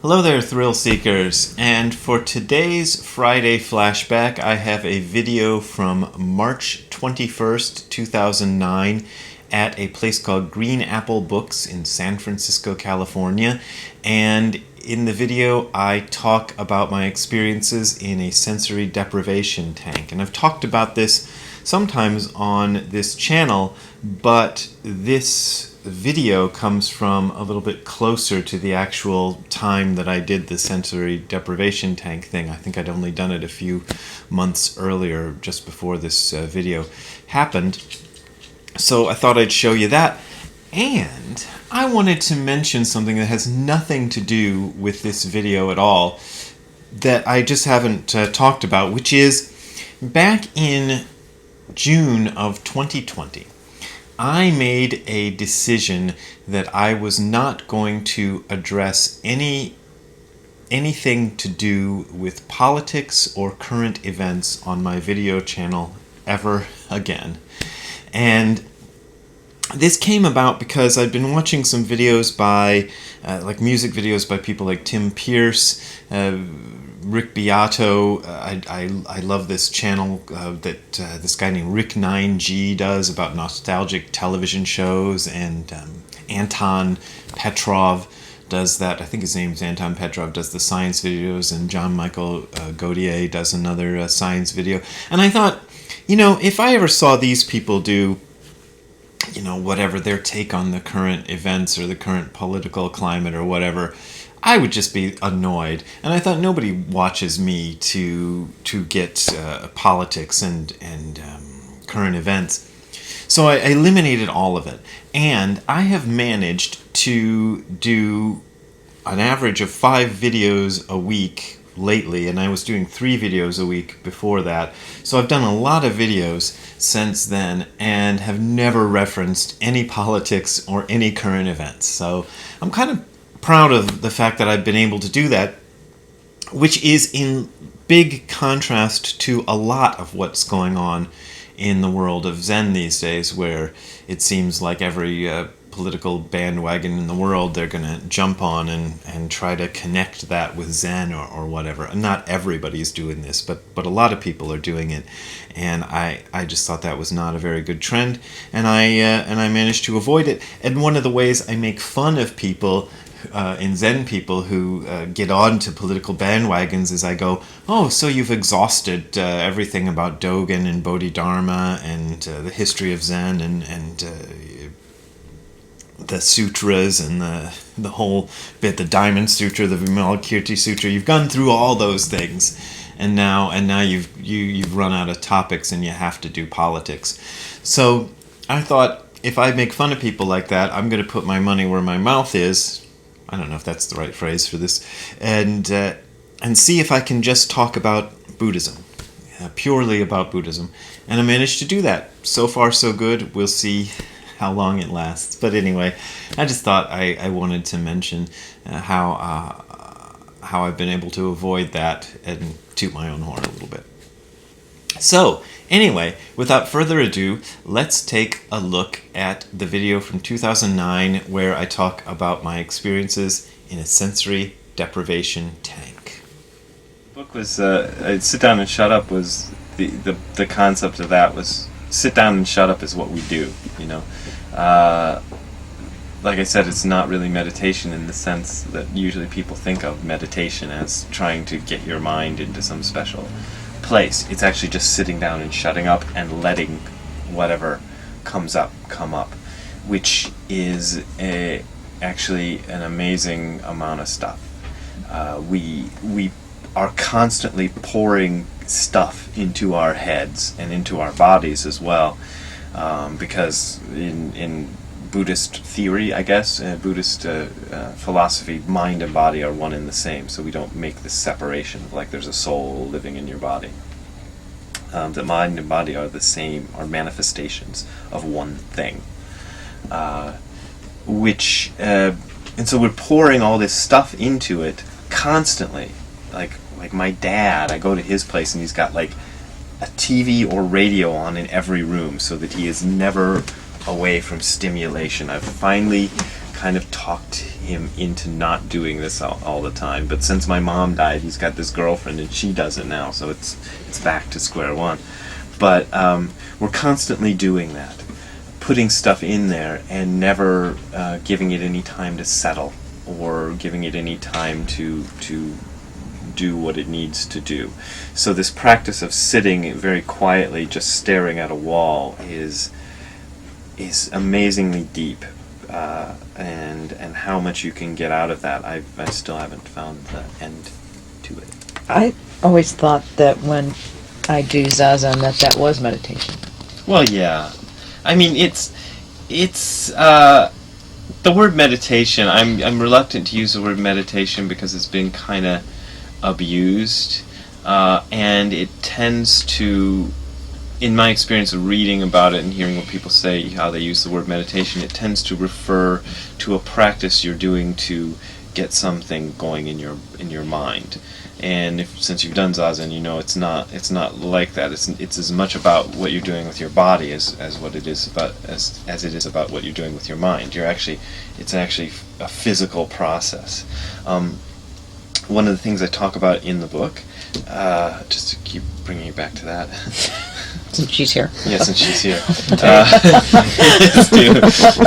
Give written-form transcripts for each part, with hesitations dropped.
Hello there, thrill seekers, and for today's Friday flashback I have a video from March 21st, 2009 at a place called Green Apple Books in San Francisco, California, and in the video I talk about my experiences in a sensory deprivation tank. And I've talked about this sometimes on this channel, but this video comes from a little bit closer to the actual time that I did the sensory deprivation tank thing. I think I'd only done it a few months earlier, just before this video happened. So I thought I'd show you that. And I wanted to mention something that has nothing to do with this video at all, that I just haven't talked about, which is back in June of 2020. I made a decision that I was not going to address anything to do with politics or current events on my video channel ever again. And this came about because I'd been watching some videos by, like music videos by people like Tim Pierce, Rick Beato. I love this channel that this guy named Rick 9G does about nostalgic television shows, and Anton Petrov does that. I think his name's Anton Petrov, does the science videos, and John Michael Gaudier does another science video. And I thought, if I ever saw these people do whatever their take on the current events or the current political climate or whatever, I would just be annoyed. And I thought, nobody watches me to get politics and current events. So I eliminated all of it. And I have managed to do an average of 5 videos a week lately, and I was doing 3 videos a week before that. So I've done a lot of videos since then and have never referenced any politics or any current events. So I'm kind of proud of the fact that I've been able to do that, which is in big contrast to a lot of what's going on in the world of Zen these days, where it seems like every political bandwagon in the world they're going to jump on and try to connect that with Zen or whatever. And not everybody's doing this, but a lot of people are doing it, and I just thought that was not a very good trend, and I managed to avoid it. And one of the ways I make fun of people in Zen people who get on to political bandwagons is I go, oh, so you've exhausted everything about Dogen and Bodhidharma and the history of Zen and the sutras and the whole bit, the Diamond Sutra, the Vimalakirti Sutra. You've gone through all those things, and now you've run out of topics and you have to do politics. So I thought, if I make fun of people like that, I'm going to put my money where my mouth is. I don't know if that's the right phrase for this, and see if I can just talk about Buddhism, purely about Buddhism. And I managed to do that. So far, so good. We'll see how long it lasts. But anyway, I just thought I wanted to mention how I've been able to avoid that and toot my own horn a little bit. So, anyway, without further ado, let's take a look at the video from 2009 where I talk about my experiences in a sensory deprivation tank. The book was, Sit Down and Shut Up was, the concept of that was, sit down and shut up is what we do, Like I said, it's not really meditation in the sense that usually people think of meditation as trying to get your mind into some special place. It's actually just sitting down and shutting up and letting whatever comes up come up, which is actually an amazing amount of stuff. We are constantly pouring stuff into our heads and into our bodies as well, because in Buddhist theory, I guess, Buddhist philosophy, mind and body are one and the same, so we don't make this separation of like there's a soul living in your body. The mind and body are the same, are manifestations of one thing. And so we're pouring all this stuff into it constantly. Like my dad, I go to his place and he's got like a TV or radio on in every room so that he is never away from stimulation. I've finally kind of talked him into not doing this all the time. But since my mom died, he's got this girlfriend, and she does it now, so it's back to square one. But we're constantly doing that, putting stuff in there and never giving it any time to settle or giving it any time to do what it needs to do. So this practice of sitting very quietly, just staring at a wall, is amazingly deep, and how much you can get out of that, I still haven't found the end to it. I always thought that when I do Zazen that was meditation. Well, yeah. I mean, it's the word meditation. I'm reluctant to use the word meditation because it's been kind of abused, and it tends to, in my experience of reading about it and hearing what people say, how they use the word meditation, it tends to refer to a practice you're doing to get something going in your mind. And since you've done Zazen, you know it's not like that. It's as much about what you're doing with your body as what it is about as it is about what you're doing with your mind. It's actually a physical process. One of the things I talk about in the book, just to keep bringing you back to that. Since she's here. Yes, and she's here.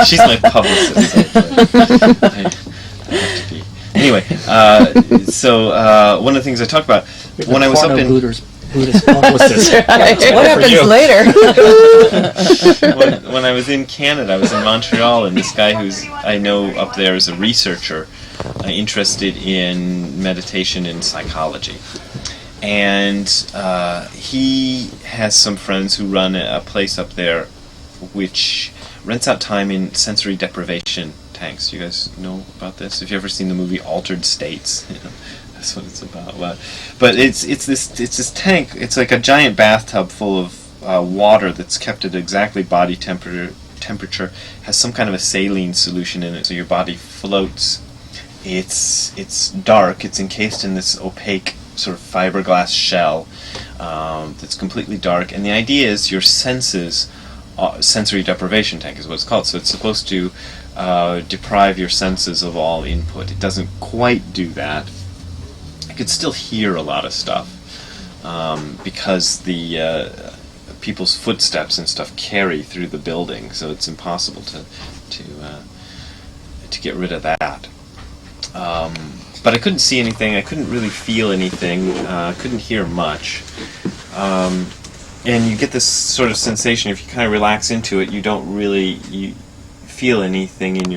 She's my publicist. I have to be. Anyway, so one of the things I talk about when I was up in Buddhist publicist. What happens later? when I was in Canada, I was in Montreal, and this guy who's I know up there is a researcher interested in meditation and psychology. And he has some friends who run a place up there which rents out time in sensory deprivation tanks. You guys know about this? Have you ever seen the movie Altered States? That's what it's about. But it's this tank. It's like a giant bathtub full of water that's kept at exactly body temperature. Has some kind of a saline solution in it, so your body floats. It's dark. It's encased in this opaque sort of fiberglass shell that's completely dark, and the idea is your senses, sensory deprivation tank is what it's called, so it's supposed to deprive your senses of all input. It doesn't quite do that. I could still hear a lot of stuff because the people's footsteps and stuff carry through the building, so it's impossible to get rid of that. But I couldn't see anything, I couldn't really feel anything, couldn't hear much. And you get this sort of sensation, if you kind of relax into it, you don't really feel anything in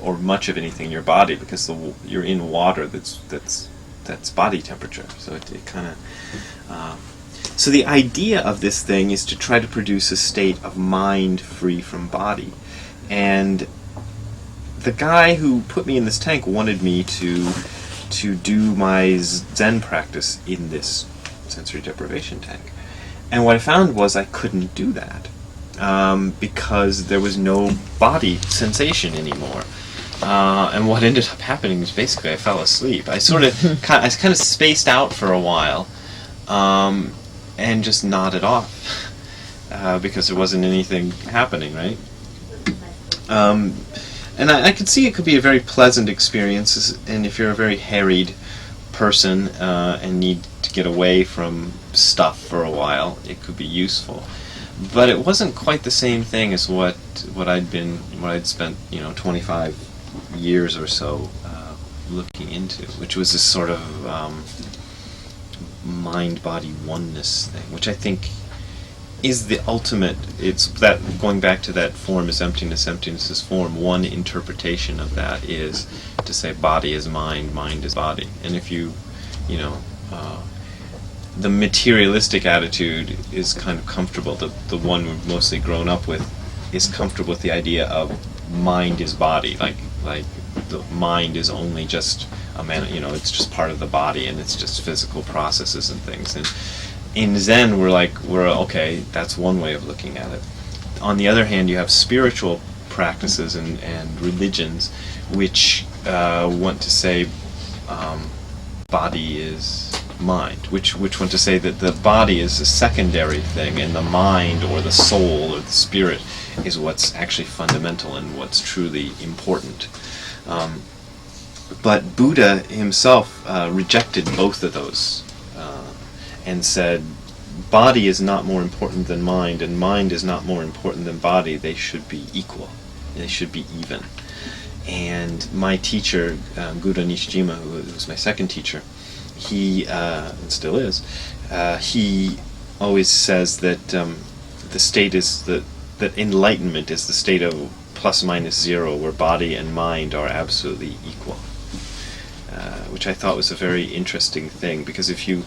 or much of anything in your body, because you're in water that's body temperature. So it kind of... So the idea of this thing is to try to produce a state of mind free from body. And the guy who put me in this tank wanted me to do my Zen practice in this sensory deprivation tank. And what I found was I couldn't do that because there was no body sensation anymore. And what ended up happening was basically I fell asleep. I kind of spaced out for a while and just nodded off because there wasn't anything happening, right? And I could see it could be a very pleasant experience, and if you're a very harried person and need to get away from stuff for a while, it could be useful. But it wasn't quite the same thing as what I'd spent 25 years or so looking into, which was this sort of mind-body oneness thing, which I think is the ultimate. It's that, going back to that form is emptiness, emptiness is form. One interpretation of that is to say body is mind, mind is body. And if the materialistic attitude is kind of comfortable. The one we've mostly grown up with is comfortable with the idea of mind is body. Like the mind is only just it's just part of the body, and it's just physical processes and things. And in Zen, we're okay, that's one way of looking at it. On the other hand, you have spiritual practices and religions which want to say body is mind, which went to say that the body is a secondary thing, and the mind or the soul or the spirit is what's actually fundamental and what's truly important. But Buddha himself rejected both of those and said, body is not more important than mind, and mind is not more important than body. They should be equal. They should be even. And my teacher, Gudo Nishijima, who was my second teacher, he, and still is, he always says that the state is that enlightenment is the state of plus minus zero, where body and mind are absolutely equal. Which I thought was a very interesting thing, because if you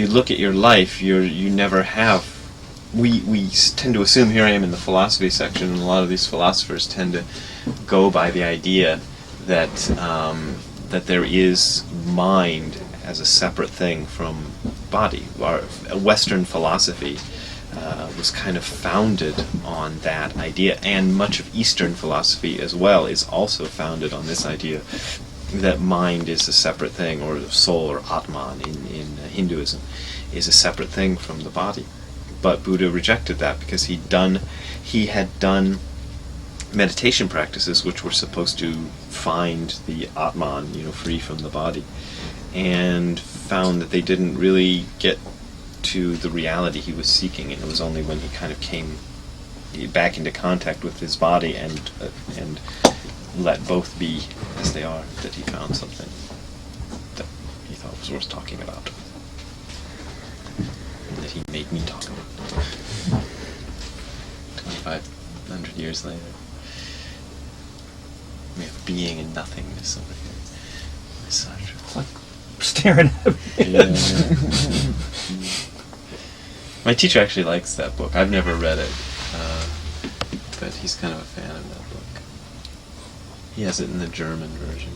look at your life, you never have. We tend to assume, here I am in the philosophy section, and a lot of these philosophers tend to go by the idea that that there is mind as a separate thing from body. Our Western philosophy was kind of founded on that idea, and much of Eastern philosophy as well is also founded on this idea that mind is a separate thing, or soul, or Atman in Hinduism, is a separate thing from the body. But Buddha rejected that, because he had done meditation practices which were supposed to find the Atman, free from the body, and found that they didn't really get to the reality he was seeking. And it was only when he kind of came back into contact with his body and let both be as they are that he found something that he thought was worth talking about, and that he made me talk about. 2,500 years later, we have being and nothingness over here. Such. It's like staring at me. Yeah. My teacher actually likes that book. I've never read it, but he's kind of a fan of that book. He has it in the German version.